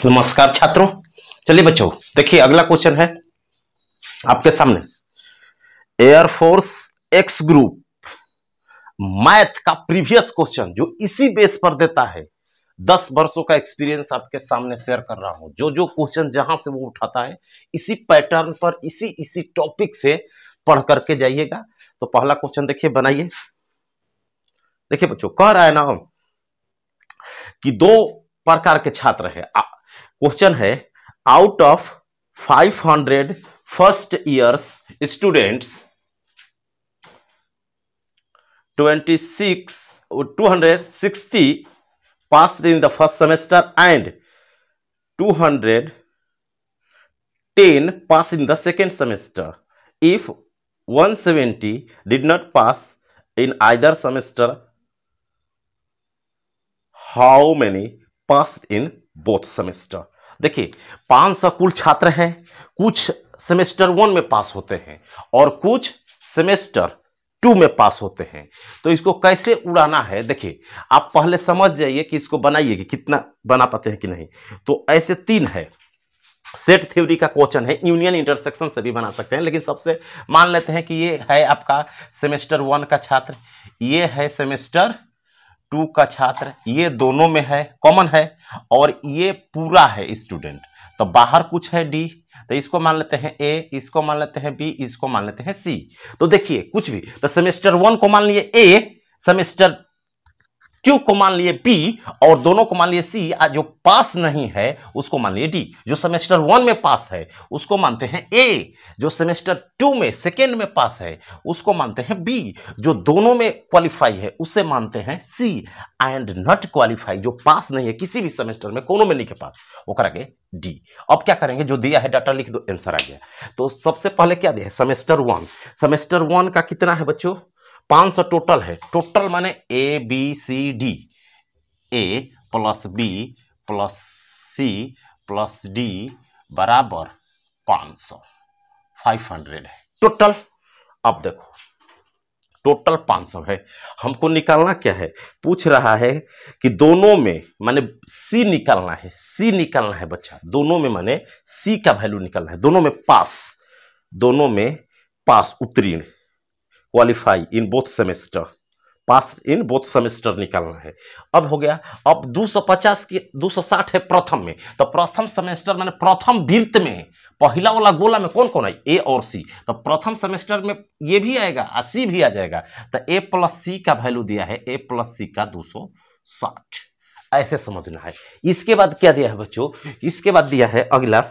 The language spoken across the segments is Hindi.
नमस्कार छात्रों। चलिए बच्चों, देखिए अगला क्वेश्चन है आपके सामने। एयरफोर्स एक्स ग्रुप मैथ का प्रीवियस क्वेश्चन जो इसी बेस पर देता है। 10 वर्षों का एक्सपीरियंस आपके सामने शेयर कर रहा हूं। जो जो क्वेश्चन जहां से वो उठाता है इसी पैटर्न पर इसी टॉपिक से पढ़ करके जाइएगा। तो पहला क्वेश्चन देखिए, बनाइए। देखिए बच्चों, कह रहा है ना कि दो प्रकार के छात्र है। क्वेश्चन है, out of 500 first years students 260 passed in the first semester and 210 passed in the second semester. If 170 did not pass in either semester, how many passed in both semester? देखिए, 500 कुल छात्र हैं। कुछ सेमेस्टर 1 में पास होते हैं और कुछ सेमेस्टर 2 में पास होते हैं। तो इसको कैसे उड़ाना है, देखिए आप पहले समझ जाइए कि इसको बनाइए कि कितना बना पाते हैं कि नहीं। तो ऐसे 3 है। सेट थ्योरी का क्वेश्चन है, यूनियन इंटरसेक्शन से भी बना सकते हैं, लेकिन सबसे मान लेते हैं कि ये है आपका सेमेस्टर 1 का छात्र, ये है सेमेस्टर 2 का छात्र, ये दोनों में है, कॉमन है, और ये पूरा है स्टूडेंट। तो बाहर कुछ है डी, तो इसको मान लेते हैं ए, इसको मान लेते हैं बी, इसको मान लेते हैं सी। तो देखिए कुछ भी, तो सेमेस्टर 1 को मान लिए ए, सेमेस्टर 2 को मान लिए बी, और दोनों को मान लिए सी। जो पास नहीं है उसको मान लिए डी। जो सेमेस्टर 1 में पास है उसको मानते हैं ए, जो सेमेस्टर 2 में सेकेंड में पास है उसको मानते हैं बी, जो दोनों में क्वालिफाई है उसे मानते हैं सी, एंड नॉट क्वालिफाई जो पास नहीं है किसी भी सेमेस्टर में, कोनो में नहीं के पास, वो करेंगे डी। अब क्या करेंगे, जो दिया है डाटा लिख दो, आंसर आ गया। तो सबसे पहले क्या दिया है, सेमेस्टर 1। सेमेस्टर 1 का कितना है बच्चों, 500 टोटल है। टोटल माने A B C D, A plus B plus C plus D बराबर 500 है टोटल। अब देखो टोटल 500 है, हमको निकालना क्या है, पूछ रहा है कि दोनों में माने सी निकालना है। सी निकालना है बच्चा, दोनों में माने सी का वैल्यू निकालना है। दोनों में पास उत्तीर्ण, qualify in both semester, pass in both semester निकालना है। अब हो गया। अब 250 की 260 है प्रथम में, तो प्रथम सेमेस्टर माने प्रथम वृत्त में पहला वाला गोला में कौन कौन है, ए और सी। तो प्रथम सेमेस्टर में ये भी आएगा और सी भी आ जाएगा। तो ए प्लस सी का वैल्यू दिया है, ए प्लस सी का 260, ऐसे समझना है। इसके बाद क्या दिया है बच्चों, इसके बाद दिया है अगला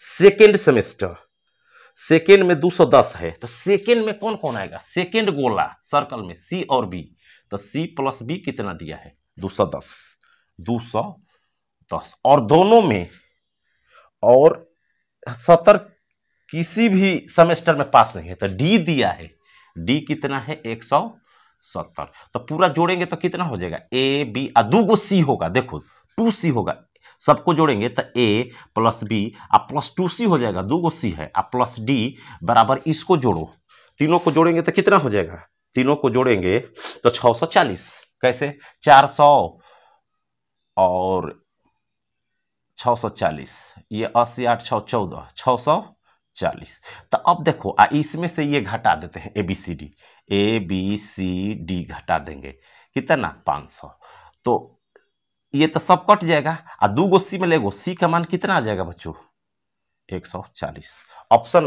सेकेंड सेमेस्टर। सेकेंड में 210 है, तो सेकेंड में कौन कौन आएगा, सेकेंड गोला सर्कल में सी और बी। तो सी प्लस बी कितना दिया है, 210 और दोनों में, और 70 किसी भी सेमेस्टर में पास नहीं है। तो डी दिया है, डी कितना है 170। तो पूरा जोड़ेंगे तो कितना हो जाएगा, ए बी, 2 सी होगा, देखो 2C होगा, सबको जोड़ेंगे तो ए प्लस बी प्लस 2C हो जाएगा, 2 सी है, प्लस डी बराबर, इसको जोड़ो, तीनों को जोड़ेंगे तो कितना हो जाएगा, तीनों को जोड़ेंगे तो 640। कैसे, 400 और 640, ये 80 8 6 14, 640। तो अब देखो इसमें से ये घटा देते हैं, ए बी सी डी घटा देंगे, कितना 500। तो ये तो सब कट जाएगा, और 2 सी में लेगो, सी का मान कितना आ जाएगा बच्चों, 140। ऑप्शन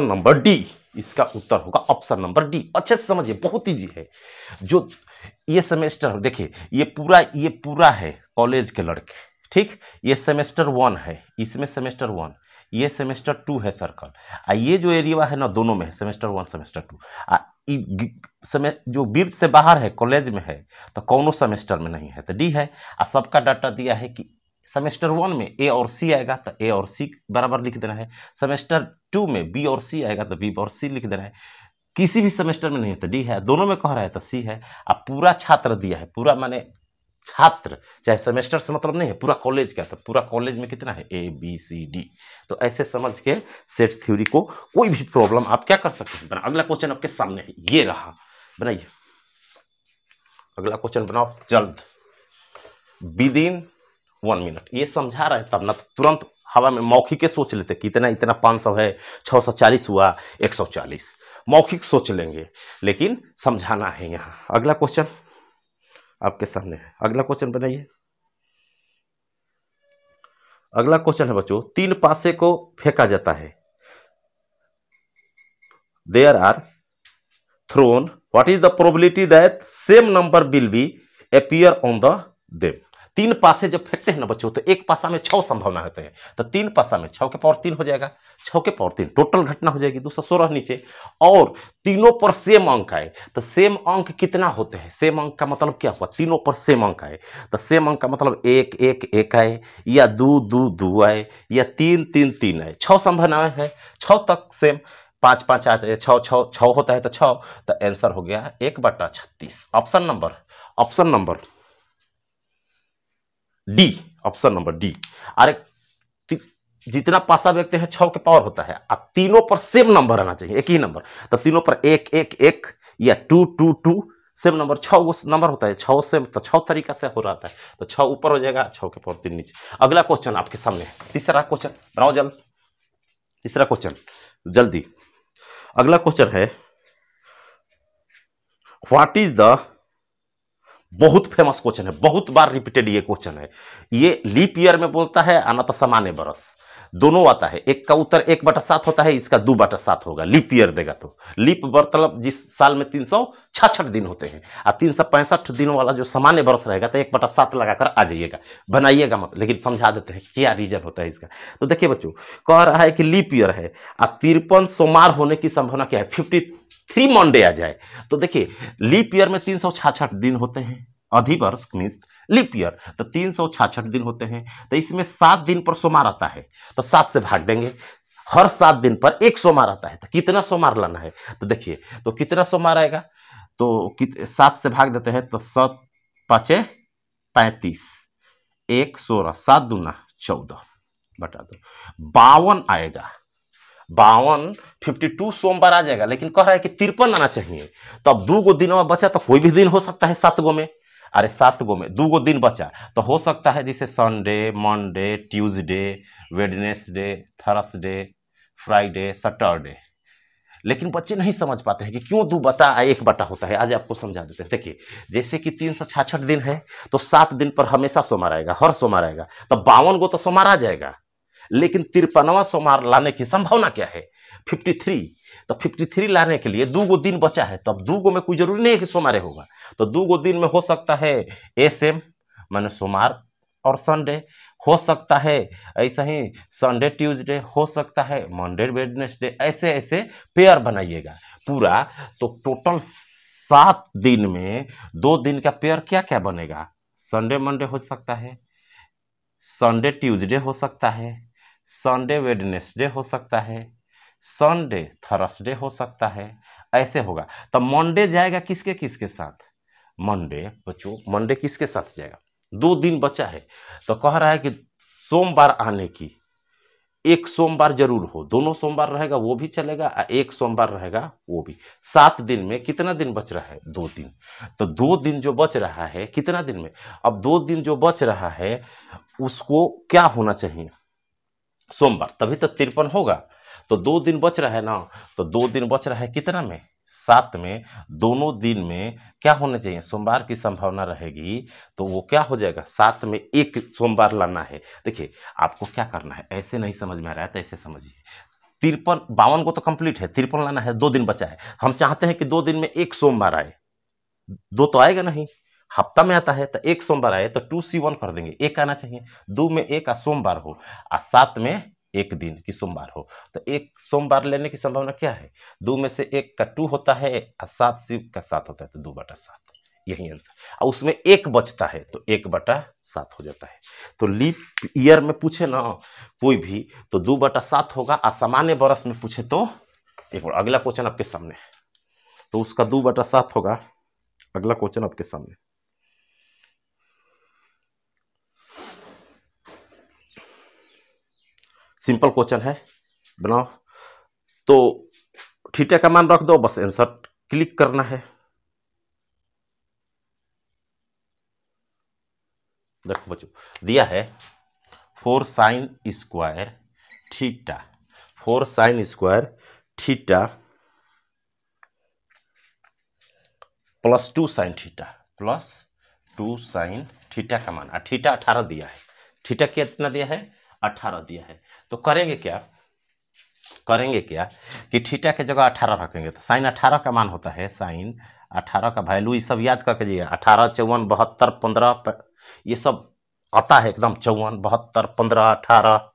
नंबर डी इसका उत्तर होगा, ऑप्शन नंबर डी। अच्छे से समझिए, बहुत इजी है। जो ये सेमेस्टर देखिए, ये पूरा है कॉलेज के लड़के, ठीक। ये सेमेस्टर 1 है, इसमें सेमेस्टर 1, ये सेमेस्टर 2 है सर्कल, ये जो एरिया है ना दोनों में है, सेमेस्टर 1 सेमेस्टर 2। जो वृत्त से बाहर है कॉलेज में है, तो कौनो सेमेस्टर में नहीं है, तो डी है। और सबका डाटा दिया है कि सेमेस्टर 1 में ए और सी आएगा, तो ए और सी बराबर लिख देना है। सेमेस्टर 2 में बी और सी आएगा, तो बी और सी लिख देना है। किसी भी सेमेस्टर में नहीं है तो डी है, दोनों में कह रहा है तो सी है। अब पूरा छात्र दिया है, पूरा माने छात्र, चाहे सेमेस्टर से मतलब नहीं है, पूरा कॉलेज का। तो पूरा कॉलेज में कितना है, ए बी सी डी। तो ऐसे समझ के सेट थ्योरी को कोई भी प्रॉब्लम आप क्या कर सकते हैं। अगला क्वेश्चन आपके सामने है, ये रहा, बनाइए। अगला क्वेश्चन बनाओ जल्द। Within 1 minute. ये समझा रहे तब ना तुरंत हवा में मौखिक के सोच लेते कि इतना इतना 500 है, 640 हुआ, 140 मौखिक सोच लेंगे, लेकिन समझाना है यहाँ। अगला क्वेश्चन आपके सामने है, अगला क्वेश्चन बनाइए। अगला क्वेश्चन है बच्चों, 3 पासे को फेंका जाता है। There are thrown, what is the probability that same number will be appear on the them. 3 पासे जब फेंकते हैं ना बच्चों, तो एक पासा में 6 संभावना होते हैं, तो 3 पासा में 6 के पावर 3 हो जाएगा, 6 के पावर 3 टोटल घटना हो जाएगी 216 नीचे। और तीनों पर सेम अंक आए, तो सेम अंक कितना होते हैं? सेम अंक का मतलब क्या हुआ? तीनों पर सेम अंक आए, तो सेम अंक का मतलब 1 1 1 आए, या 2 2 2 आए, या 3 3 3 आए। 6 संभावनाएं हैं, 6 तक सेम, 5 5 आ जाए, 6 6 6 होता है तो 6, तो आंसर हो गया 1/36। Option number D, option number D. अरे जितना पासा व्यक्ति है 6 के पावर होता है, अब तीनों पर सेम नंबर आना चाहिए, एक ही नंबर, तो तीनों पर 1 1 1 या 2 2 2 सेम नंबर। 6 वो नंबर होता है, 6 सेम, तो 6 तरीका से हो रहा है, तो 6 ऊपर हो जाएगा, 6 के पावर 3 नीचे। अगला क्वेश्चन आपके सामने है, तीसरा क्वेश्चन बनाओ जल्द, तीसरा क्वेश्चन जल्दी। अगला क्वेश्चन है, व्हाट इज द, बहुत फेमस क्वेश्चन है, बहुत बार रिपीटेड ये क्वेश्चन है। ये लीप ईयर में बोलता है, आना तो सामान्य बरस, दोनों आता है। एक का उत्तर 1/7 होता है, इसका 2/7 होगा, लीप ईयर देगा तो। लीप मतलब जिस साल में 366 दिन होते हैं, और 365 दिन वाला जो सामान्य बरस रहेगा, तो 1/7 लगाकर आ जाइएगा, बनाइएगा मत, लेकिन समझा देते हैं क्या रीजन होता है इसका। तो देखिए बच्चों, कह रहा है कि लीप ईयर है, और 53 सोमवार होने की संभावना क्या है? 53 मंडे आ जाए। तो देखिए, लीप ईयर में 366 दिन होते हैं, अधिवर्ष मीन्स लीप ईयर, तो 366 दिन होते हैं, तो इसमें 7 दिन पर सोमवार आता है, तो 7 से भाग देंगे। हर 7 दिन पर एक सोमवार आता है, तो कितना सोमवार लाना है? तो देखिए, तो कितना सोमवार आएगा? तो 7 से भाग देते हैं, तो 7 5 35, 1 16, 7 दूना 14, बटा दो 52 आएगा। 52 52 सोमवार आ जाएगा, लेकिन कह रहा है कि 53 आना चाहिए। तो अब 2 गो दिन बचा, तो कोई भी दिन हो सकता है 7 गो में। अरे 7 गो में 2 गो दिन बचा, तो हो सकता है जैसे Sunday, Monday, Tuesday, Wednesday, Thursday, Friday, Saturday. लेकिन बच्चे नहीं समझ पाते हैं कि क्यों 2 बटा 1 बटा होता है। आज आपको समझा देते हैं। देखिए, जैसे कि 366 दिन है, तो 7 दिन पर हमेशा सोमवार आएगा, हर सोमवार आएगा, तो 52 गो तो सोमवार आ जाएगा, लेकिन 53वां सोमवार लाने की संभावना क्या है? 53। तो 53 लाने के लिए 2 गो दिन बचा है, तब 2 गो में कोई जरूरी नहीं है कि सोमवार होगा, तो 2 गो दिन में हो सकता है एसएम माने सोमवार और संडे, हो सकता है ऐसा ही संडे ट्यूसडे, हो सकता है मंडे वेडनेसडे, ऐसे ऐसे पेयर बनाइएगा पूरा। तो टोटल 7 दिन में 2 दिन का पेयर क्या क्या बनेगा? संडे मंडे हो सकता है, संडे ट्यूसडे हो सकता है, संडे वेडनेसडे हो सकता है, संडे थर्सडे हो सकता है, ऐसे होगा। तब मंडे जाएगा किसके किसके साथ? मंडे बच्चों, मंडे किसके साथ जाएगा? 2 दिन बचा है, तो कह रहा है कि सोमवार आने की, एक सोमवार जरूर हो, दोनों सोमवार रहेगा वो भी चलेगा, एक सोमवार रहेगा वो भी। 7 दिन में कितना दिन बच रहा है? 2 दिन। तो 2 दिन जो बच रहा है कितना दिन में? अब 2 दिन जो बच रहा है उसको क्या होना चाहिए? सोमवार, तभी तो 53 होगा। तो 2 दिन बच रहा है ना, तो 2 दिन बच रहा है कितना में? 7 में। दोनों दिन में क्या होना चाहिए? सोमवार की संभावना रहेगी, तो वो क्या हो जाएगा? 7 में एक सोमवार लाना है। देखिए, आपको क्या करना है, ऐसे नहीं समझ में आ रहा है तो ऐसे समझिए। 53 52 को तो कंप्लीट है, 53 लाना है, 2 दिन बचा है। हम चाहते हैं कि 2 दिन में एक सोमवार आए, 2 तो आएगा नहीं, हफ्ता में आता है, तो एक सोमवार आए तो 2C1 कर देंगे, एक आना चाहिए। 2 में एक सोमवार हो, और 7 में एक दिन की सोमवार हो, तो एक सोमवार लेने की संभावना क्या है? 2 में से 1 का 2 होता है, और 7 से का 7 होता है, तो 2/7, यही आंसर। और उसमें 1 बचता है, तो 1/7 हो जाता है। तो लीप ईयर में पूछे ना कोई भी, तो 2/7 होगा, और सामान्य वर्ष में पूछे तो एक बार। अगला क्वेश्चन आपके सामने है, तो उसका 2/7 होगा। अगला क्वेश्चन आपके सामने, सिंपल क्वेश्चन है, बनाओ। तो थीटा का मान रख दो, बस आंसर क्लिक करना है। देखो बच्चों, दिया है 4 sine square theta, 4 sine square theta plus 2 sine theta, plus 2 sine theta का मान, थीटा 18 दिया है, थीटा कितना दिया है 18 दिया है। तो करेंगे क्या कि थीटा के जगह 18 रखेंगे, तो साइन 18 का मान होता है, साइन 18 का वैल्यू ये सब याद करके जाइए, 18 54 72 15 ये सब आता है एकदम, 54 72 15 18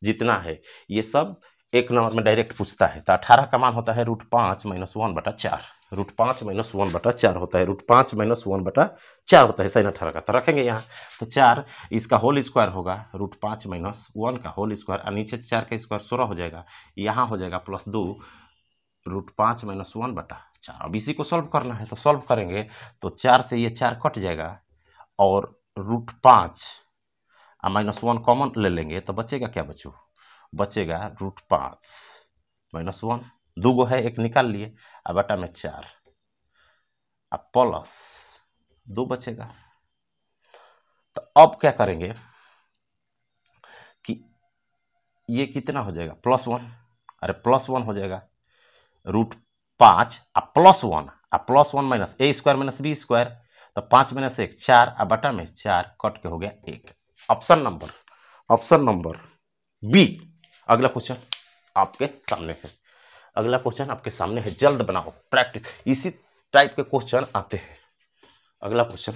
जितना है ये सब एक नंबर में डायरेक्ट पूछता है। तो 18 का मान होता है √5 - 1/4, √5 - 1/4 होता है, √5 - 1/4 होता है साइन 18 का। तो रखेंगे यहाँ, तो 4 इसका होल स्क्वायर होगा, √5 - 1 का होल स्क्वायर, और नीचे 4 का स्क्वायर 16 हो जाएगा, यहाँ हो जाएगा प्लस 2 √5 - 1/4। अब इसी को सॉल्व करना है, तो सॉल्व करेंगे तो 4 से ये 4 कट जाएगा, और √5 -1 कॉमन ले लेंगे, तो बचेगा क्या बच्चों, बचेगा √5 - 1, 2 गो है, एक निकाल लिए, अब बटा में 4, अब प्लस 2 बचेगा। तो अब क्या करेंगे कि ये कितना हो जाएगा +1, अरे +1 हो जाएगा, √5 plus 1 minus a square minus b square, तो 5 - 1 4, अब बटा में 4 कट के हो गया 1। Option number B. अगला क्वेश्चन आपके सामने है, अगला क्वेश्चन आपके सामने है, जल्द बनाओ, प्रैक्टिस, इसी टाइप के क्वेश्चन आते हैं। अगला क्वेश्चन,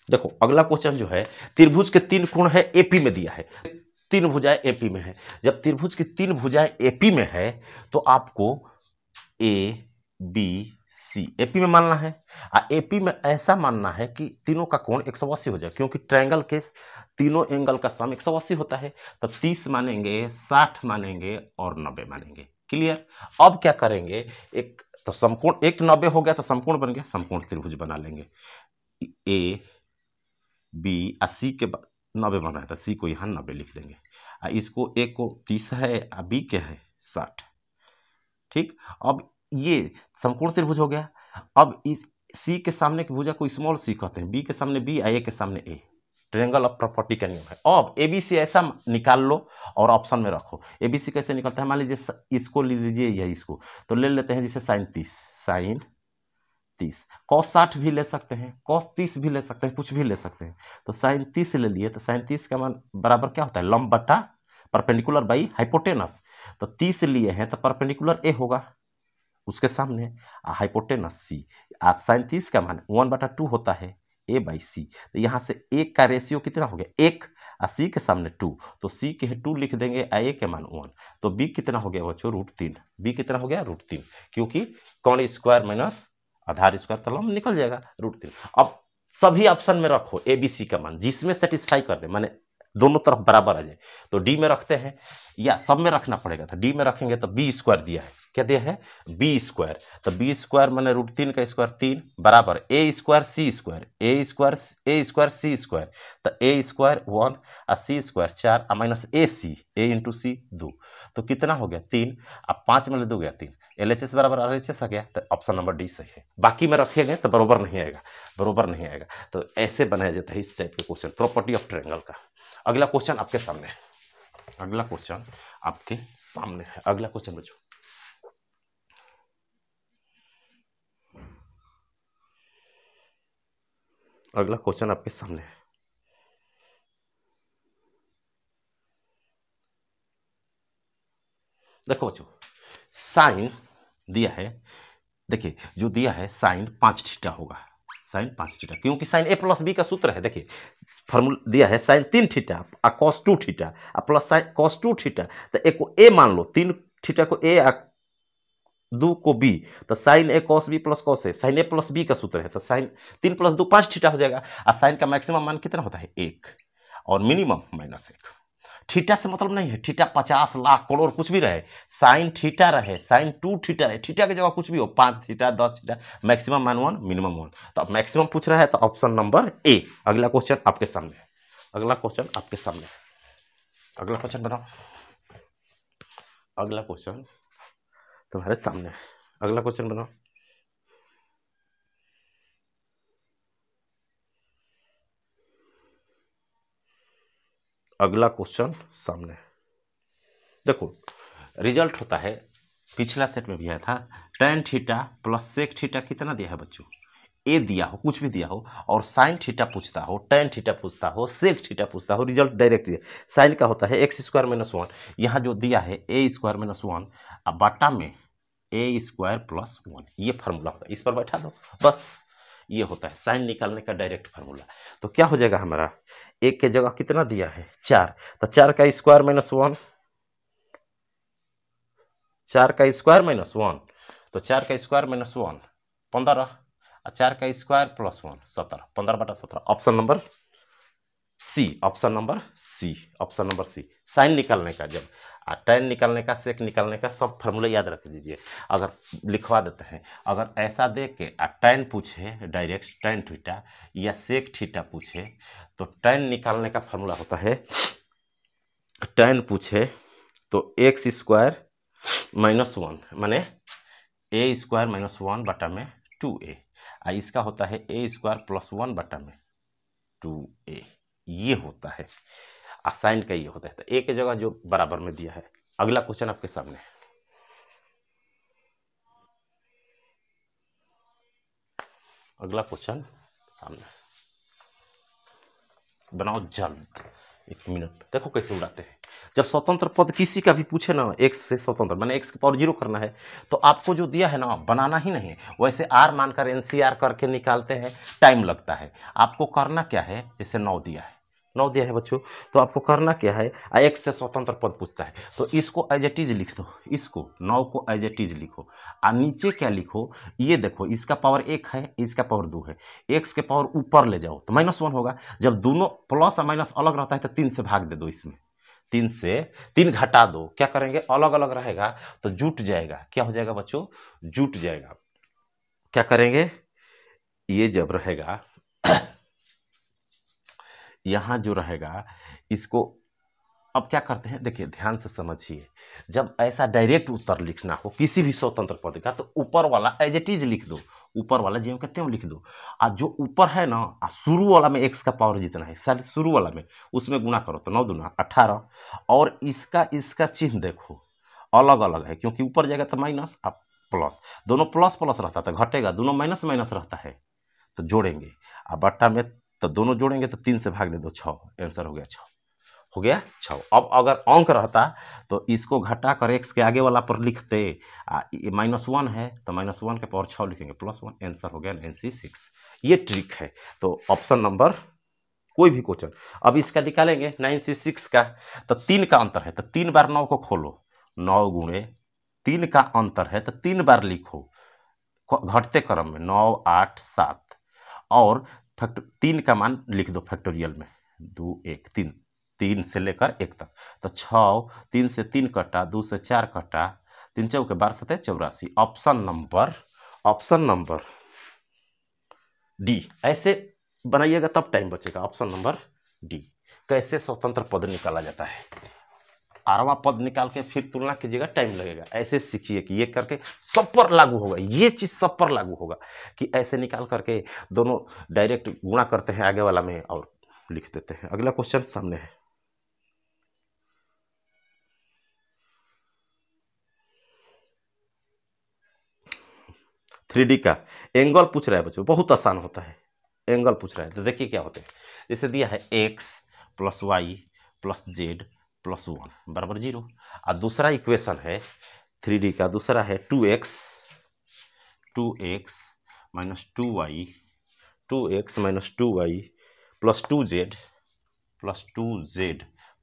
देखो अगला क्वेश्चन जो है, त्रिभुज के 3 कोण है, एपी में दिया है, 3 भुजाएं एपी में है। जब त्रिभुज की 3 भुजाएं एपी में है तो आपको ए बी सी एपी में मानना है, एपी में ऐसा मानना है कि तीनों का कोण 180 हो जाए, क्योंकि ट्रायंगल के तीनों एंगल का सम 180 होता है। तो 30 मानेंगे, 60 मानेंगे और 90 मानेंगे। क्लियर। अब क्या करेंगे, एक तो समकोण, एक 90 हो गया तो समकोण बन गया, समकोण त्रिभुज बना लेंगे, ए बी सी के 90 बन रहा है, तो सी को यहाँ 90 लिख देंगे, इसको ए को 30 है, बी क्या है 60। ठीक, अब ये समकोण त्रिभुज हो गया। अब इस सी के सामने की भुजा को स्मॉल सी कहते हैं, बी के सामने बी, ए के सामने ए, ट्रायंगल ऑफ प्रॉपर्टी का नियम है। अब एबीसी ऐसा निकाल लो और ऑप्शन में रखो। एबीसी कैसे निकलता है, मान लीजिए इसको ले लीजिए या इसको, तो ले लेते हैं जैसे साइन 30, कॉस 60 भी ले सकते हैं, कॉस 30 भी ले सकते हैं, कुछ भी ले सकते हैं। तो साइन 30 ले लिए, तो साइन 30 का मान बराबर क्या होता है, लंब बटा परपेंडिकुलर बाई हाइपोटेनस। तो 30 लिए हैं तो परपेंडिकुलर ए होगा उसके सामने, हाइपोटेनस सी, साइन 30 का मान 1/2 होता है ए बाई सी। तो यहाँ से एक का रेशियो कितना हो गया 1, सी के सामने 2, तो सी के 2 लिख देंगे, ए के मान 1, तो बी कितना हो गया बच्चों √3, बी कितना हो गया √3, क्योंकि कोण स्क्वायर माइनस आधार स्क्वायर, तो लंब निकल जाएगा √3। अब सभी ऑप्शन में रखो ए बी सी का मान, जिसमें सेटिस्फाई कर दे, माने दोनों तरफ बराबर आ जाए। तो डी में रखते हैं या सब में रखना पड़ेगा, तो डी में रखेंगे तो बी स्क्वायर दिया है, क्या दिया है बी स्क्वायर, तो बी स्क्वायर माने √3 का स्क्वायर 3 बराबर ए स्क्वायर सी स्क्वायर, ए स्क्वायर सी स्क्वायर, तो ए स्क्वायर 1 और सी स्क्वायर 4 माइनस ए सी, ए इंटू सी 2, तो कितना हो गया 3, अब 5 में ले 2 गया 3, LHS बराबर RHS आ गया, तो ऑप्शन नंबर डी सही है। बाकी में रखेंगे तो बराबर नहीं आएगा, तो ऐसे बनाया जाता है इस टाइप के क्वेश्चन, प्रॉपर्टी ऑफ ट्रायंगल का। अगला क्वेश्चन आपके सामने है, अगला क्वेश्चन बच्चों, अगला क्वेश्चन आपके सामने है। देखो बच्चों, साइन दिया है, देखिए जो दिया है साइन 5 थीटा होगा, साइन 5 थीटा, क्योंकि साइन a प्लस बी का सूत्र है। देखिए फॉर्मूला दिया है sine 3 theta cos 2 theta plus sine cos 2 theta, तो एक को a मान लो, 3 थीटा को a 2 को b, तो sine a cos b plus cos a, sine a plus b का सूत्र है, तो साइन 3 + 2 5 थीटा हो जाएगा। और साइन का मैक्सिमम मान कितना होता है 1 और मिनिमम -1। थीटा से मतलब नहीं है थीटा 50 लाख करोड़ कुछ भी रहे, साइन थीटा रहे, साइन 2 थीटा रहे, थीटा की जगह कुछ भी हो, 5 थीटा 10 थीटा, मैक्सिमम मान 1 मिनिमम 1, तो अब मैक्सिमम पूछ रहा है, तो ऑप्शन नंबर ए। अगला क्वेश्चन आपके सामने है, अगला क्वेश्चन आपके सामने, अगला क्वेश्चन बनाओ, अगला क्वेश्चन तुम्हारे सामने, अगला क्वेश्चन बनाओ। अगला क्वेश्चन सामने देखो, रिजल्ट होता है, पिछला सेट में भी आया था, tan theta plus sec theta कितना दिया है बच्चों, ए दिया हो, कुछ भी दिया हो, और साइन थीटा पूछता हो, tan थीटा पूछता हो, सेक थीटा पूछता हो, रिजल्ट डायरेक्ट दिया। साइन का होता है एक्स स्क्वायर माइनस 1, यहाँ जो दिया है ए स्क्वायर माइनस 1, अब बाटा में ए स्क्वायर प्लस 1, ये फार्मूला होता है, इस पर बैठा दो बस, ये होता है साइन निकालने का डायरेक्ट फार्मूला। तो क्या हो जाएगा हमारा, एक के जगह कितना दिया है 4, तो 4 का स्क्वायर माइनस 1, 4 का स्क्वायर माइनस 1, तो 4 का स्क्वायर माइनस 1 15, और 4 का square plus 1 17, 15/17, option number C, option number C, option number C. Sine निकालने का जब tan निकालने का, सेक निकालने का सब फार्मूला याद रख दीजिए। अगर लिखवा देते हैं, अगर ऐसा देख के tan पूछे डायरेक्ट tan थीटा या सेक थीटा पूछे, तो tan निकालने का फार्मूला होता है, tan पूछे तो एक्स स्क्वायर माइनस 1 माने ए स्क्वायर माइनस 1 बटा में 2a, इसका होता है ए स्क्वायर प्लस 1 बटा में 2a, ये होता है साइन का, ये होता है। तो ए की जगह जो बराबर में दिया है। अगला क्वेश्चन आपके सामने, अगला क्वेश्चन सामने बनाओ जल्द, 1 मिनट। देखो कैसे उड़ाते हैं, जब स्वतंत्र पद किसी का भी पूछे ना, एक्स से स्वतंत्र माने एक्स की पावर 0 करना है, तो आपको जो दिया है ना बनाना ही नहीं है, वैसे आर मानकर एनसीआर करके निकालते हैं, टाइम लगता है। आपको करना क्या है, जैसे 9 दिया है, 9 दिया है बच्चों, तो आपको करना क्या है, एक्स से स्वतंत्र पद पूछता है, तो इसको एज इट इज लिख दो, इसको 9 को एज इट इज लिखो, और नीचे क्या लिखो, ये देखो इसका पावर 1 है, इसका पावर 2 है, एक्स के पावर ऊपर ले जाओ तो -1 होगा। जब दोनों प्लस और माइनस अलग रहता है तो 3 से भाग दे दो, इसमें 3 से 3 घटा दो, क्या करेंगे, अलग अलग रहेगा तो जुट जाएगा, क्या हो जाएगा बच्चों, जुट जाएगा। क्या करेंगे, ये जब रहेगा यहां जो रहेगा, इसको अब क्या करते हैं, देखिए ध्यान से समझिए, जब ऐसा डायरेक्ट उत्तर लिखना हो किसी भी स्वतंत्र पद का, तो ऊपर वाला एज इट इज लिख दो, ऊपर वाला ज्यों कहते हैं लिख दो, और जो ऊपर है ना, शुरू वाला में एक्स का पावर जितना है, सर शुरू वाला में उसमें गुना करो तो 9 दूना 18, और इसका चिन्ह देखो अलग अलग है, क्योंकि ऊपर जाएगा तो माइनस, अब प्लस, दोनों प्लस प्लस रहता था, घटेगा, दोनों माइनस माइनस रहता है, तो जोड़ेंगे, अब बट्टा में तो दोनों जोड़ेंगे तो 3 से भाग दे दो, 6, आंसर हो गया 6, हो गया 6। अब अगर अंक रहता तो इसको घटा कर एक्स के आगे वाला पर लिखते, -1 है तो -1 के पावर 6 लिखेंगे, +1, आंसर हो गया 9C6। ये ट्रिक है। तो ऑप्शन नंबर कोई भी क्वेश्चन, अब इसका निकालेंगे 9C6 का, तो 3 का अंतर है तो 3 बार 9 को खोलो, 9 गुणे 3 का अंतर है तो 3 बार लिखो घटते क्रम में, 9 8 7, और 3 का मान लिख दो फैक्टोरियल में, 2 1 3, 3 से लेकर 1 तक, तो 6, 3 से 3 कटा, 2 से 4 कटा, 3 चौके 12 7 84, ऑप्शन नंबर डी। ऐसे बनाइएगा तब टाइम बचेगा, ऑप्शन नंबर डी। कैसे स्वतंत्र पद निकाला जाता है, 12वां पद निकाल के फिर तुलना कीजिएगा, टाइम लगेगा। ऐसे सीखिए कि ये करके सब पर लागू होगा, ये चीज सब पर लागू होगा कि ऐसे निकाल करके दोनों डायरेक्ट गुणा करते हैं आगे वाला में और लिख देते हैं। अगला क्वेश्चन सामने है, थ्री डी का एंगल पूछ रहा है बच्चों, बहुत आसान होता है, एंगल पूछ रहा है तो देखिए क्या होते हैं। जैसे दिया है x + y + z + 1 बराबर 0, और दूसरा इक्वेशन है 3D का, दूसरा है 2x - 2y + 2z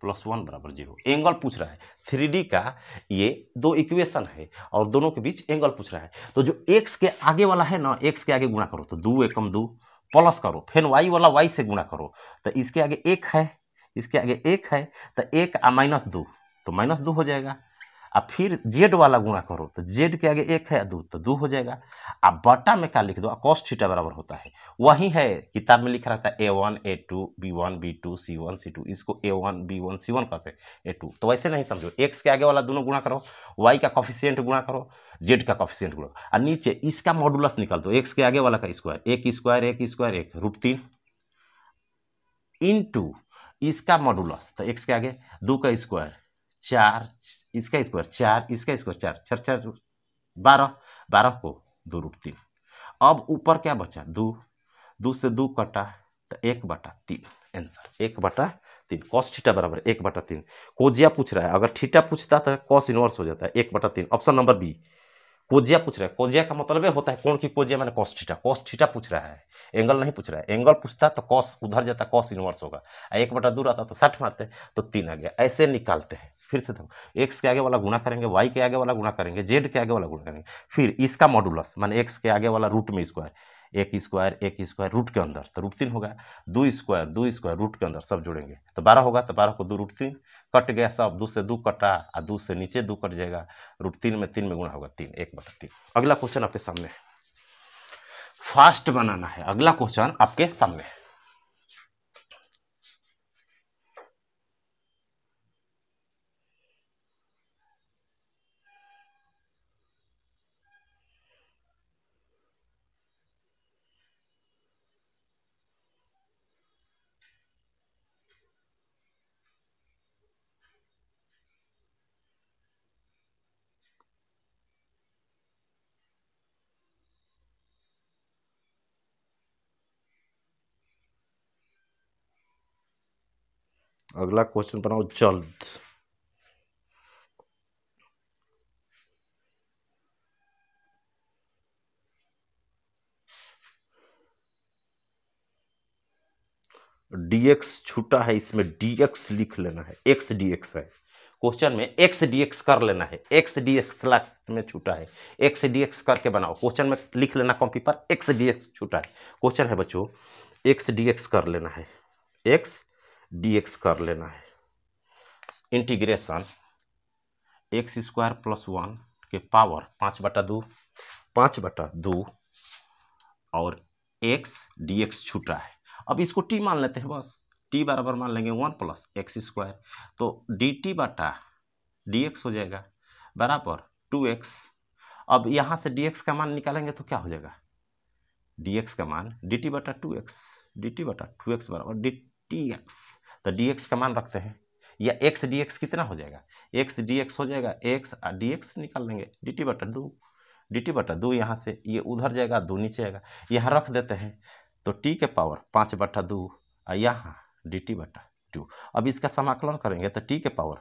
+ 1 बराबर 0। एंगल पूछ रहा है 3D का, ये 2 इक्वेशन है और दोनों के बीच एंगल पूछ रहा है। तो जो x के आगे वाला है ना, x के आगे गुणा करो तो 2 एकम 2 प्लस करो, फिर y वाला y से गुणा करो तो इसके आगे 1 है, इसके आगे 1 है तो 1 -2 तो -2 हो जाएगा, अब फिर जेड वाला गुणा करो तो जेड के आगे एक है दो तो दो हो जाएगा। अब बटा में क्या लिख दो, कॉस थीटा बराबर होता है वही है किताब में लिखा रहता है A1 A2 B1 B2 C1 C2, इसको A1 B1 C1 कहते हैं A2। तो वैसे नहीं समझो, एक्स के आगे वाला दोनों गुणा करो, वाई का कॉफिशिएंट गुणा करो, जेड का कॉफिशिएंट गुणा करो, और नीचे इसका मॉडुलस निकाल दो, एक्स के आगे वाला का स्क्वायर, एक स्क्वायर एक स्क्वायर एक √3 इंटू इसका मॉडुलस, तो एक्स के आगे दो का स्क्वायर 4, इसका स्क्वायर 4, इसका स्क्वायर 4, 4 4 12, 12 को 2√3। अब ऊपर क्या बचा, 2, 2 से 2 कटा तो 1/3 आंसर 1/3। कॉस थीटा बराबर 1/3। कोजिया पूछ रहा है, अगर थीटा पूछता तो कॉस इनवर्स हो जाता है 1/3। Option number B. कोजिया पूछ रहा है, कोजिया का मतलब होता है कोण की कोजिया मैंने कॉस थीटा पूछ रहा है, एंगल नहीं पूछ रहा है। एंगल पूछता तो कॉस उधर जाता, कॉस इनवर्स होगा, 1/2 आता तो 60 मारते तो 3 आ गया। ऐसे निकालते हैं। फिर से देखो, एक्स के आगे वाला गुणा करेंगे, वाई के आगे वाला गुणा करेंगे, जेड के आगे वाला गुणा करेंगे, फिर इसका मॉडुलस माने एक्स के आगे वाला रूट में स्क्वायर, एक स्क्वायर रूट के अंदर तो √3 होगा, 2 स्क्वायर रूट के अंदर सब जोड़ेंगे तो 12 होगा, तो 12 को 2√3 कट गया सब, 2 से 2 कटा और 2 से नीचे 2 कट जाएगा, √3 में 3 में गुणा होगा 3, 1/3। अगला क्वेश्चन आपके सामने, फास्ट बनाना है। अगला क्वेश्चन आपके सामने, अगला क्वेश्चन बनाओ जल्द। dx छूटा है, इसमें dx लिख लेना है, x dx है क्वेश्चन में, x dx कर लेना है, x dx लास्ट में छूटा है, x dx करके बनाओ क्वेश्चन में, लिख लेना कॉपी पर, x dx छूटा है। क्वेश्चन है बच्चों, x dx कर लेना है, x dx कर लेना है, इंटीग्रेशन x² + 1 के पावर 5/2 5/2 और x dx छूटा है। अब इसको t मान लेते हैं, बस t बराबर मान लेंगे 1 + x², तो dx हो जाएगा बराबर 2x। अब यहाँ से dx का मान निकालेंगे तो क्या हो जाएगा, dx का मान dt/2x बराबर dtx, तो dx का मान रखते हैं, या x dx कितना हो जाएगा, x dx हो जाएगा, x dx निकाल लेंगे dt/2 यहाँ से ये उधर जाएगा, 2 नीचे आएगा, यहाँ रख देते हैं तो t के पावर 5/2 और यहाँ dt/2। अब इसका समाकलन करेंगे तो t के पावर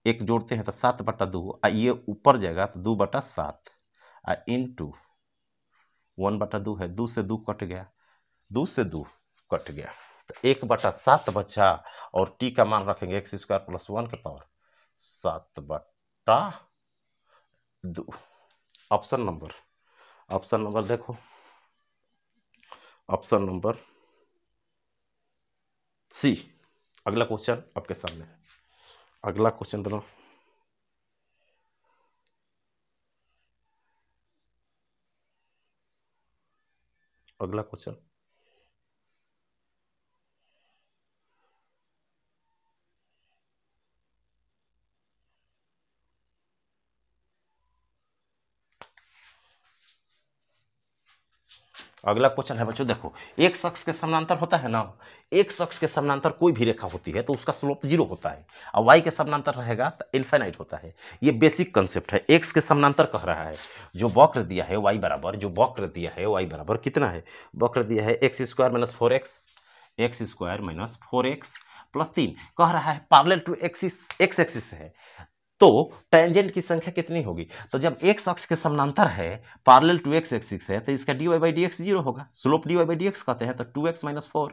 1 जोड़ते हैं तो 7/2, ये ऊपर जाएगा तो 2/7 इंटू 1/2 है, 2 से 2 कट गया, 2 से 2 कट गया तो 1/7 बचा, और t का मान रखेंगे x² + 1 के पावर 7/2। ऑप्शन नंबर देखो, ऑप्शन नंबर सी। अगला क्वेश्चन आपके सामने है, अगला क्वेश्चन बनाओ। अगला क्वेश्चन, अगला क्वेश्चन है बच्चों, देखो एक शख्स के समानांतर होता है ना, एक शख्स के समानांतर कोई भी रेखा होती है तो उसका स्लोप 0 होता है, और y के समानांतर रहेगा तो इनफाइनाइट होता है। ये बेसिक कंसेप्ट है। x के समानांतर कह रहा है, जो वक्र दिया है y बराबर, जो वक्र दिया है y बराबर कितना है, वक्र दिया है x² - 4x, x² - 4x + 3 कह रहा है पैरेलल टू x एक्सिस है, तो टेंजेंट की संख्या कितनी होगी, तो जब x अक्ष के समानांतर है, पैरेलल टू x एक्सिस है, तो इसका dy/dx 0 होगा, स्लोप dy/dx कहते हैं, तो 2x - 4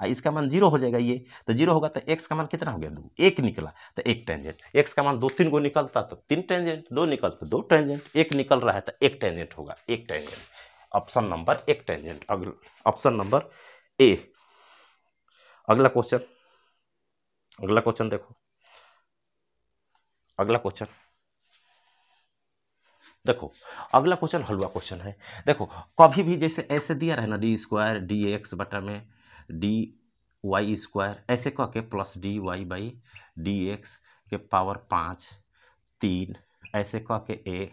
इसका मान 0 हो जाएगा, ये तो 0 होगा तो x का मान कितना हो गया, 2, 1 निकला तो 1 टेंजेंट, x का मान 2 3 को निकलता तो 3 टेंजेंट, 2 निकलता 2 टेंजेंट, 1 निकल रहा है तो 1 टेंजेंट होगा, 1 tangent. Option number 1 tangent, option number A. अगला क्वेश्चन देखो, अगला क्वेश्चन, देखो अगला क्वेश्चन हलवा क्वेश्चन है। देखो कभी भी जैसे ऐसे दिया रहे ना d² dx बटा में dy² ऐसे कह के प्लस dy/dx के पावर 5 3 ऐसे कह के a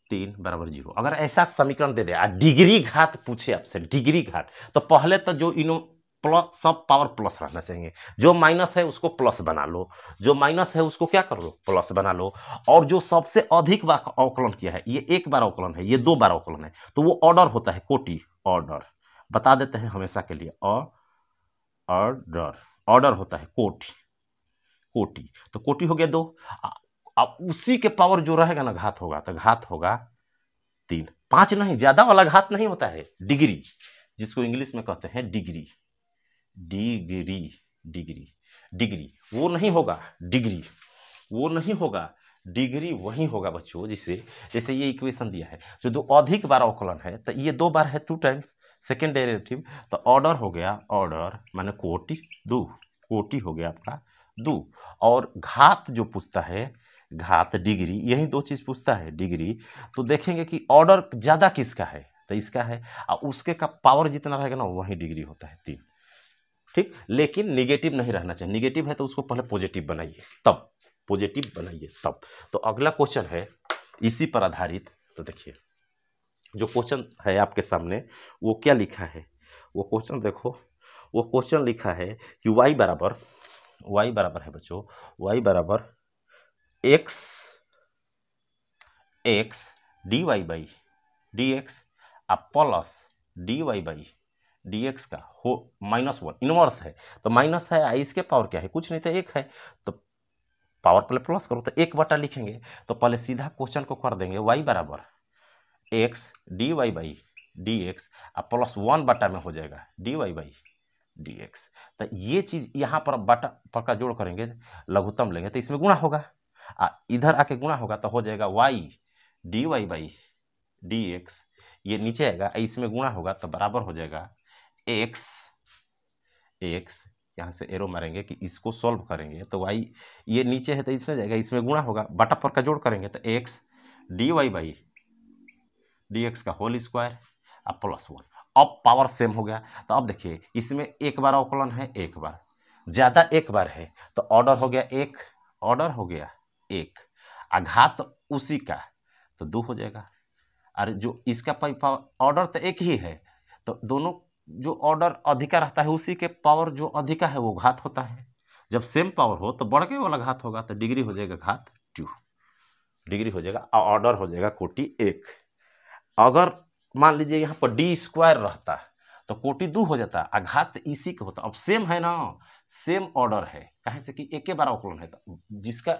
3 बराबर 0 अगर ऐसा समीकरण दे दे डिग्री घात पूछे आपसे डिग्री घात, तो पहले तो जो इनो प्लस सब पावर प्लस रहना चाहिए, जो माइनस है उसको प्लस बना लो, जो माइनस है उसको क्या कर लो प्लस बना लो, और जो सबसे अधिक बार अवकलन किया है ये एक बार अवकलन है, ये 2 बार अवकलन है, तो वो ऑर्डर होता है कोटि ऑर्डर, बता देते हैं हमेशा के लिए ऑर्डर ऑर्डर होता है कोटि कोटि, तो कोटि हो गया 2। अब उसी के पावर जो रहेगा ना घात होगा, तो घात होगा 3 5 नहीं, ज्यादा वाला घात नहीं होता है, डिग्री जिसको इंग्लिश में कहते हैं डिग्री डिग्री डिग्री डिग्री वो नहीं होगा, डिग्री वो नहीं होगा, डिग्री वही होगा बच्चों जिसे जैसे ये इक्वेशन दिया है जो 2 अधिक बार अवकलन है, तो ये 2 बार है 2 टाइम्स सेकेंड डेरिवेटिव, तो ऑर्डर हो गया ऑर्डर माने कोटि 2 कोटि हो गया आपका 2, और घात जो पूछता है घात डिग्री, यही 2 चीज पूछता है डिग्री, तो देखेंगे कि ऑर्डर ज्यादा किसका है तो इसका है, और उसके का पावर जितना रहेगा ना वही डिग्री होता है 3, ठीक। लेकिन निगेटिव नहीं रहना चाहिए, निगेटिव है तो उसको पहले पॉजिटिव बनाइए तब, पॉजिटिव बनाइए तब। तो अगला क्वेश्चन है इसी पर आधारित, तो देखिए जो क्वेश्चन है आपके सामने वो क्या लिखा है, वो क्वेश्चन देखो, वो क्वेश्चन लिखा है कि y बराबर है बच्चों, y बराबर x dy/dx प्लस dy/dx का हो -1 इनवर्स है, तो माइनस है इसके पावर क्या है कुछ नहीं, तो 1 है, तो पावर पहले प्लस करो तो 1 बटा लिखेंगे, तो पहले सीधा क्वेश्चन को कर देंगे y बराबर x dy/dx प्लस 1 बटा में हो जाएगा dy/dx, तो ये चीज यहाँ पर बटा पर का जोड़ करेंगे लघुत्तम लेंगे तो इसमें गुणा होगा, इधर आके गुणा होगा तो हो जाएगा y dy/dx, ये नीचे आएगा इसमें गुणा होगा तो बराबर हो जाएगा x यहाँ से एरो मारेंगे कि इसको सॉल्व करेंगे तो y ये नीचे है तो इसमें जाएगा, इसमें गुणा होगा बटा पर का जोड़ करेंगे तो x dy/dx का होल स्क्वायर प्लस 1, अब पावर सेम हो गया, तो अब देखिए इसमें एक बार अवकलन है, एक बार ज्यादा एक बार है, तो ऑर्डर हो गया 1 ऑर्डर हो गया 1, घात उसी का तो 2 हो जाएगा, और जो इसका ऑर्डर तो एक ही है, तो दोनों जो ऑर्डर अधिका रहता है उसी के पावर जो अधिका है वो घात होता है, जब सेम पावर हो तो बढ़ के वाला घात होगा, तो डिग्री हो जाएगा घात 2 डिग्री हो जाएगा, ऑर्डर हो जाएगा कोटि 1। अगर मान लीजिए यहाँ पर d² रहता तो कोटि 2 हो जाता, घात इसी का होता, अब सेम है ना, सेम ऑर्डर है, कहे से कि एक बार अवकलन है, तो जिसका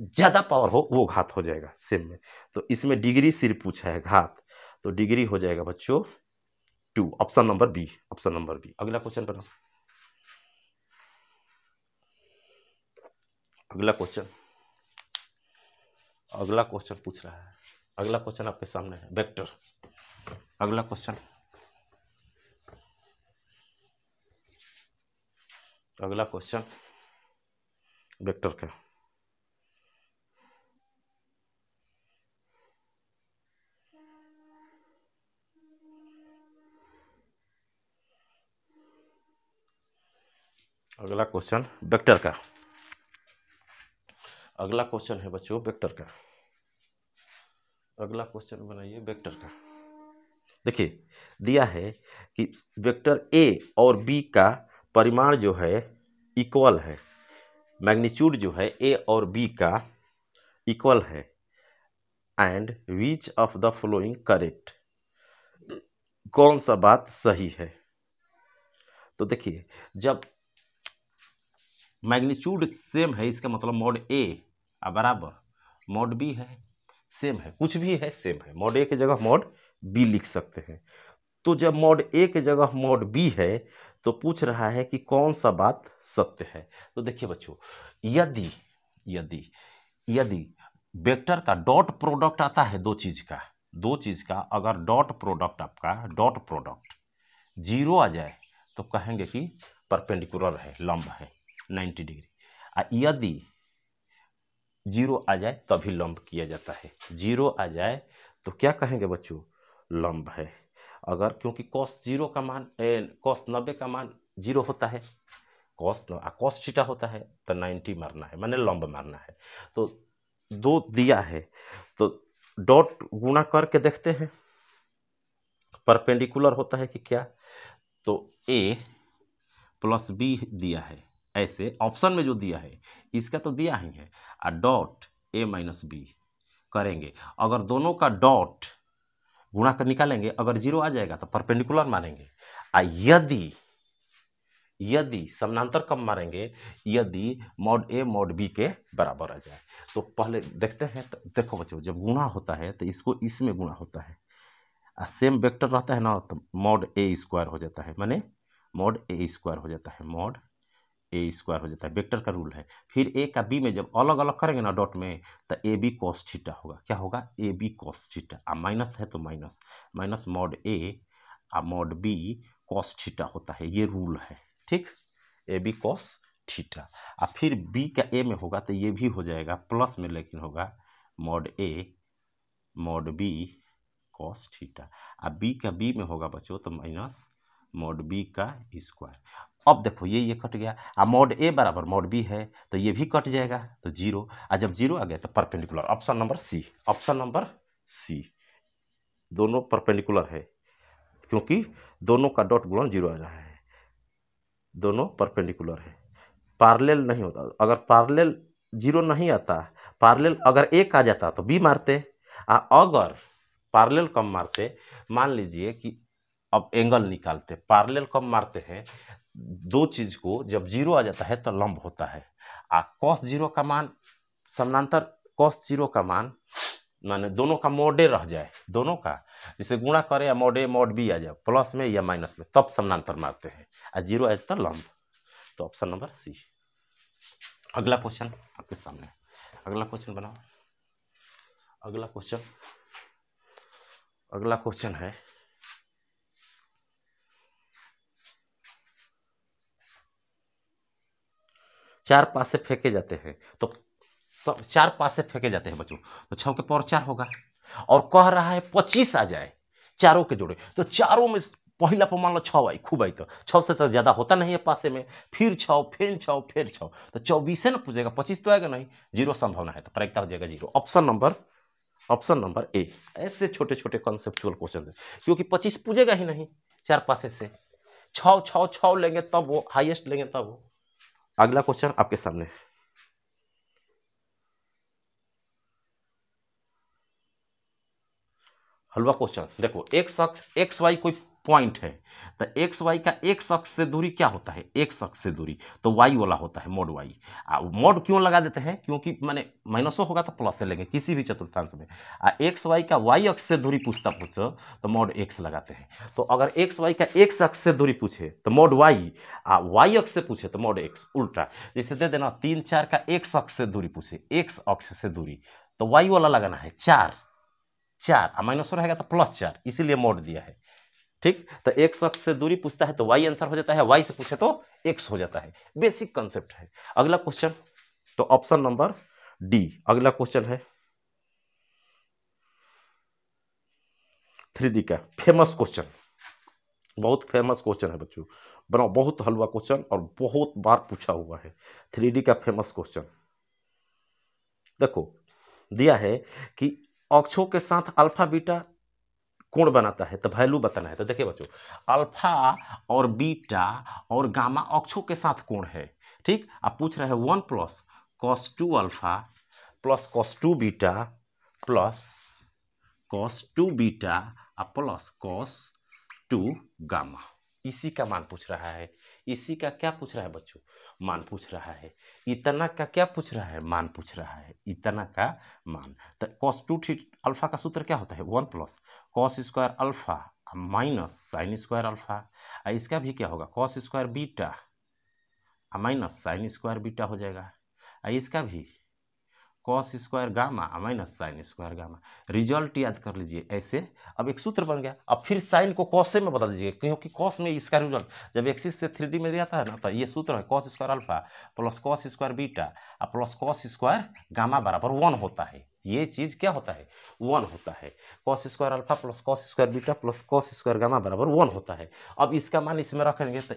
ज्यादा पावर हो वो घात हो जाएगा सेम में, तो इसमें डिग्री सिर्फ पूछा है घात, तो डिग्री हो जाएगा बच्चों 2, option number B, option number B. अगला क्वेश्चन पर अगला क्वेश्चन पूछ रहा है, अगला क्वेश्चन आपके सामने है वेक्टर, अगला क्वेश्चन वेक्टर का, अगला क्वेश्चन वेक्टर का, अगला क्वेश्चन है बच्चों वेक्टर का, अगला क्वेश्चन बनाइए वेक्टर का। देखिए दिया है कि वेक्टर ए और बी का परिमाण जो है इक्वल है, मैग्नीट्यूड जो है ए और बी का इक्वल है, and which of the following correct, कौन सा बात सही है। तो देखिए जब मैग्नीट्यूड सेम है इसका मतलब मॉड ए बराबर मॉड बी है, सेम है कुछ भी है सेम है, मॉड ए की जगह मॉड बी लिख सकते हैं, तो जब मॉड ए की जगह मॉड बी है तो पूछ रहा है कि कौन सा बात सत्य है। तो देखिए बच्चों यदि यदि यदि वेक्टर का डॉट प्रोडक्ट आता है दो चीज का, अगर डॉट प्रोडक्ट आपका डॉट प्रोडक्ट 0 आ जाए तो कहेंगे कि परपेंडिकुलर है, लंब है 90 डिग्री, यदि जीरो आ जाए तभी लंब किया जाता है। जीरो आ जाए तो क्या कहेंगे बच्चों, लंब है। अगर क्योंकि कॉस जीरो का मान कॉस 90 का मान जीरो होता है, कॉस थीटा होता है, तो 90 मारना है, माने लंब मारना है। तो दो दिया है तो डॉट गुणा करके देखते हैं परपेंडिकुलर होता है कि क्या। तो ए प्लस बी दिया है, ऐसे ऑप्शन में जो दिया है इसका तो दिया ही है, और डॉट ए माइनस बी करेंगे। अगर दोनों का डॉट गुणा कर निकालेंगे, अगर जीरो आ जाएगा तो परपेंडिकुलर मारेंगे। यदि यदि समानांतर कब मारेंगे, यदि मॉड ए मॉड बी के बराबर आ जाए। तो पहले देखते हैं, तो देखो बच्चों जब गुणा होता है तो इसको इसमें गुणा होता है, सेम वेक्टर रहता है ना, तो मॉड ए स्क्वायर हो जाता है, माने मॉड ए स्क्वायर हो जाता है, मॉड ए स्क्वायर हो जाता है, वेक्टर का रूल है। फिर ए का बी में जब अलग अलग करेंगे ना डॉट में, तो ए बी कॉस थीटा होगा। क्या होगा, ए बी कॉस थीटा। आ माइनस है तो माइनस, माइनस मॉड ए आ मॉड बी कॉस थीटा होता है, ये रूल है। ठीक, ए बी कॉस थीटा। आ फिर बी का ए में होगा तो ये भी हो जाएगा प्लस में, लेकिन होगा mod A mod B cos theta. अब बी का बी में होगा बच्चों तो माइनस मॉड बी का स्क्वायर। अब देखो ये कट गया, अब मॉड ए बराबर मॉड बी है तो ये भी कट जाएगा, तो जीरो। और जब जीरो आ गया तो perpendicular, option number C, option number C, दोनों परपेंडिकुलर है क्योंकि दोनों का डॉट गुणन जीरो आ रहा है, दोनों परपेंडिकुलर है। पार्लेल नहीं होता, अगर पार्लेल जीरो नहीं आता, पार्लेल अगर एक आ जाता तो बी मारते, अगर पार्लेल कब मारते, मान लीजिए कि अब एंगल निकालते, पार्लेल कब मारते हैं, दो चीज को जब जीरो आ जाता है तो लंब होता है। कॉस जीरो का मान समानांतर, कॉस जीरो का मान माने दोनों का मोडे रह जाए, दोनों का जिसे गुणा करे या मोडे मॉड बी आ जाए प्लस में या माइनस में, तब समानांतर मारते हैं, और जीरो आ जाता लंब। तो ऑप्शन नंबर सी। अगला क्वेश्चन आपके सामने, अगला क्वेश्चन बनाओ। अगला क्वेश्चन, अगला क्वेश्चन है चार पासे फेंके जाते हैं, तो सब चार पासे फेंके जाते हैं बच्चों, तो 6 के पावर 4 होगा, और कह रहा है 25 आ जाए चारों के जोड़े, तो चारों में पहला पर मान लो 6 आई, खूब आई, तो 6 से ज्यादा होता नहीं है पासे में, फिर 6 फिर 6 फिर 6, तो 24 से ना पूछेगा, 25 तो आएगा नहीं, जीरो संभावना है, तो प्रायिकता हो जाएगा जीरो। Option number A. ऐसे छोटे छोटे कॉन्सेप्चुअल क्वेश्चन है, क्योंकि 25 पूछेगा ही नहीं चार पासे से, 6 लेंगे तब वो हाईएस्ट लेंगे तब वो। अगला क्वेश्चन आपके सामने, हलवा क्वेश्चन। देखो एक्स वाई कोई पॉइंट है, तो एक्स वाई का एक शख्स से दूरी क्या होता है, एक शख्स से दूरी, तो वाई वाला होता है मॉड वाई। मॉड क्यों लगा देते हैं, क्योंकि माने माइनसो होगा तो प्लस से लेंगे किसी भी चतुर्थांश में। एक्स वाई का वाई अक्ष से दूरी पूछो तो मॉड एक्स लगाते हैं। तो अगर एक्स वाई का एक शख्स से दूरी पूछे तो मॉड वाई, वाई अक्ष से पूछे तो मॉड एक्स, उल्टा। जैसे दे देना 3 4 का एक शख्स से दूरी पूछे, एक्स अक्ष से दूरी, तो वाई वाला लगाना है 4 4, माइनस रहेगा तो प्लस 4, इसीलिए मोड दिया है। ठीक, तो एक शख्स से दूरी पूछता है तो वाई आंसर हो जाता है, वाई से पूछे तो एक्स हो जाता है, बेसिक कंसेप्ट है। अगला क्वेश्चन, तो ऑप्शन नंबर डी। अगला क्वेश्चन है 3D का फेमस क्वेश्चन, बहुत फेमस क्वेश्चन है बच्चों, बनाओ, बहुत हलवा क्वेश्चन और बहुत बार पूछा हुआ है, 3D का फेमस क्वेश्चन। देखो दिया है कि अक्षों के साथ अल्फा बीटा कोण बनाता है, तो वैल्यू बताना है। तो देखिए बच्चों, अल्फा और बीटा और गामा अक्षों के साथ कोण है। ठीक, आप पूछ रहे हैं 1 plus cos 2 alpha plus cos 2 beta plus cos 2 beta plus cos 2 gamma, इसी का मान पूछ रहा है। इसी का क्या पूछ रहा है बच्चों, मान पूछ रहा है। इतना का क्या पूछ रहा है, मान पूछ रहा है, इतना का मान। तो कॉस 2 अल्फा का सूत्र क्या होता है, 1 plus cos square alpha minus sine square alpha. इसका भी क्या होगा, cos square beta minus sine square beta हो जाएगा। इसका भी cos square gamma minus sine square gamma. Result याद कर लीजिए ऐसे। अब एक सूत्र बन गया। अब फिर साइन को कॉस में बदल दीजिए, क्योंकि कॉस में इसका रिजल्ट जब एक्सिस से 3D में दिया था ना, तो ये सूत्र है cos square alpha plus cos square beta plus cos square gamma बराबर 1 होता है। ये चीज क्या होता है? 1 होता है। Cos square alpha plus cos square beta plus cos square gamma बराबर 1 होता है। अब इसका मान इसमें रखेंगे तो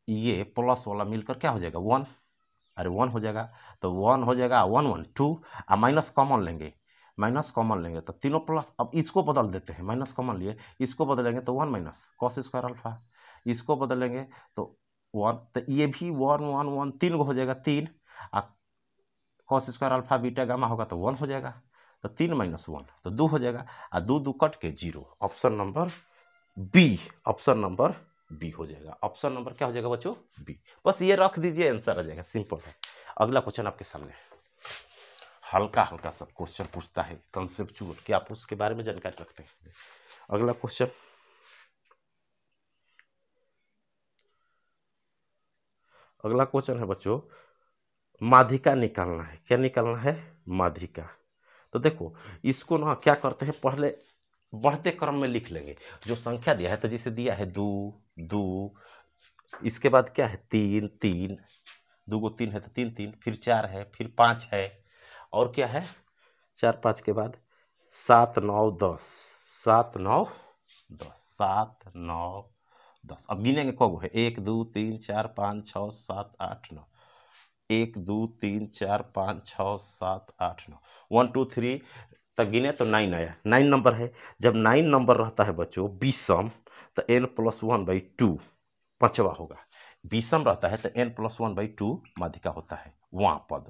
ये प्लस वाला मिलकर क्या हो जाएगा? 1। अरे 1 हो जाएगा, तो 1 हो जाएगा, 1 1 2 माइनस कॉमन लेंगे, माइनस कॉमन लेंगे तो तीनों प्लस। अब इसको बदल देते हैं, माइनस कॉमन लिए इसको बदलेंगे तो 1 माइनस कॉस स्क्वायर अल्फा, इसको बदलेंगे तो 1, तो ये भी 1 1 1 3 हो जाएगा 3, cos square alpha beta gamma होगा तो 1 हो जाएगा, तो 3 माइनस 1 तो 2 हो जाएगा, और 2 2 कट के 0। Option number B, option number B हो जाएगा। ऑप्शन नंबर क्या हो जाएगा बच्चों? बी। बस ये रख दीजिए, आंसर आ जाएगा, सिंपल है। अगला क्वेश्चन आपके सामने हल्का हल्का सब क्वेश्चन पूछता है कंसेप्चुअल, कि आप उसके बारे में जानकारी रखते हैं। अगला क्वेश्चन, अगला क्वेश्चन है बच्चों, माध्यिका निकालना है। क्या निकालना है? माध्यिका। तो देखो इसको ना क्या करते हैं, पहले बढ़ते क्रम में लिख लेंगे। जो संख्या दिया है, तो जैसे दिया है 2 2, इसके बाद क्या है 3 3, 2 को 3 है तो 3 3, फिर 4 है, फिर 5 है, और क्या है 4 5 के बाद 7 9 10, 7 9 10, 7 9 10। अब गिनेंगे कब है? 1 2 3 4 5 6 7 8 9, 1 2 3 4 5 6 7 8 9, 1 2 3 तक गिने तो 9 आया। 9 नंबर है। जब 9 नंबर रहता है बच्चों विषम, तो n+1/2 पांचवा होगा। विषम रहता है तो n+1/2 माध्यिका होता है। वहाँ पद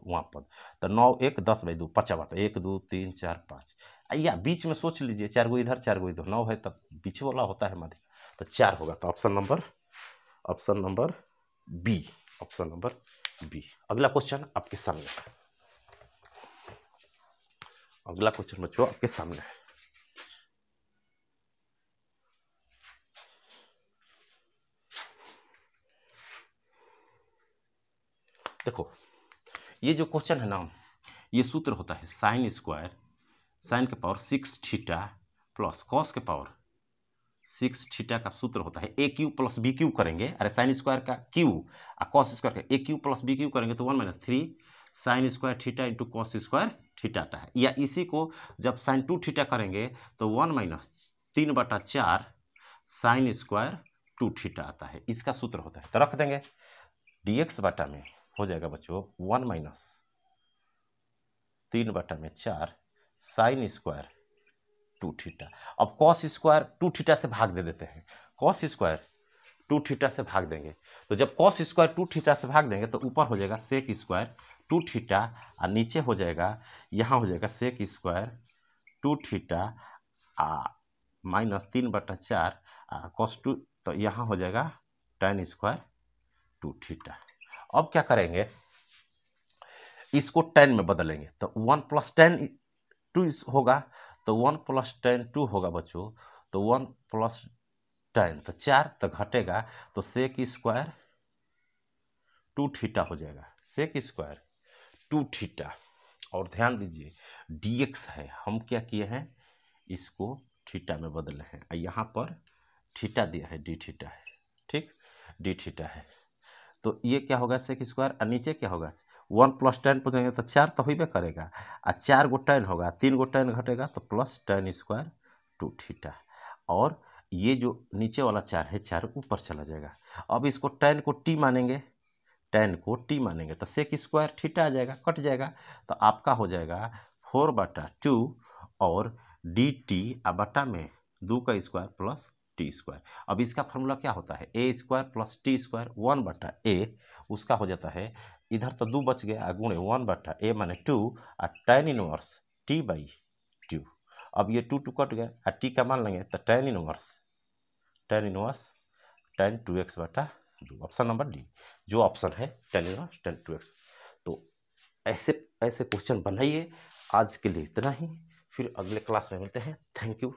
तो 9 1 10/2 पांचवा, तो 1 2 3 4 5, या बीच में सोच लीजिए 4 गो इधर 4 गो इधर, 9 है तब बीच वाला होता है माध्यिका, तो 4 होगा। तो option number B, option number B. अगला क्वेश्चन आपके सामने, अगला क्वेश्चन बच्चों आपके सामने है। देखो ये जो क्वेश्चन है ना, ये सूत्र होता है साइन स्क्वायर, साइन के पावर 6 थीटा प्लस कॉस के पावर 6 थीटा का सूत्र होता है ए क्यू प्लस बी क्यू करेंगे। अरे साइन स्क्वायर का क्यू और कॉस स्क्वायर का ए क्यू प्लस बी क्यू करेंगे तो 1 - 3 sine square theta into cos square theta आता है। या इसी को जब साइन 2 थीटा करेंगे तो 1 - 3/4 साइन स्क्वायर 2 थीटा आता है। इसका सूत्र होता है, तो रख देंगे dx बटा में हो जाएगा बच्चों 1 - 3/4 साइन स्क्वायर 2 थीटा। अब कॉस स्क्वायर 2 थीटा से भाग दे देते हैं, कॉस स्क्वायर 2 थीटा से भाग देंगे, तो जब कॉस स्क्वायर 2 थीटा से भाग देंगे तो ऊपर हो जाएगा सेक स्क्वायर 2 थीटा, और नीचे हो जाएगा, यहाँ हो जाएगा सेक स्क्वायर 2 थीटा -3/4 कॉस 2, तो यहाँ हो जाएगा tan स्क्वायर 2 थीटा। अब क्या करेंगे, इसको tan में बदलेंगे, तो 1 + tan 2 होगा, तो 1 + tan 2 होगा बच्चों, तो 1 + tan, तो 4 तो घटेगा, तो सेक स्क्वायर 2 थीटा हो जाएगा, सेक स्क्वायर 2 थीटा। और ध्यान दीजिए dx है, हम क्या किए हैं, इसको थीटा में बदले हैं, यहाँ पर थीटा दिया है डी थीटा है, ठीक, डी थीटा है, तो ये क्या होगा सेक स्क्वायर, और नीचे क्या होगा 1 + tan पूछेंगे तो 4 तो होबे करेगा, और 4 गो tan होगा, 3 गो tan घटेगा तो प्लस tan स्क्वायर 2 थीटा। और ये जो नीचे वाला 4 है 4 ऊपर चला जाएगा। अब इसको tan को t मानेंगे, tan को t मानेंगे तो सेक स्क्वायर थीटा आ जाएगा, कट जाएगा, तो आपका हो जाएगा 4/2 और dt बटा में 2 का स्क्वायर प्लस टी स्क्वायर। अब इसका फॉर्मूला क्या होता है, A square plus T square 1/a, उसका हो जाता है, इधर तो 2 बच गया, गुणे 1/a माने 2 और tan इनवर्स t/2। अब ये 2 2 कट गया और t का मान लेंगे तो tan inverse tan 2x/2। Option number D जो ऑप्शन है tan इनवर्स tan 2x। तो ऐसे ऐसे क्वेश्चन बनाइए। आज के लिए इतना ही, फिर अगले क्लास में मिलते हैं। Thank you.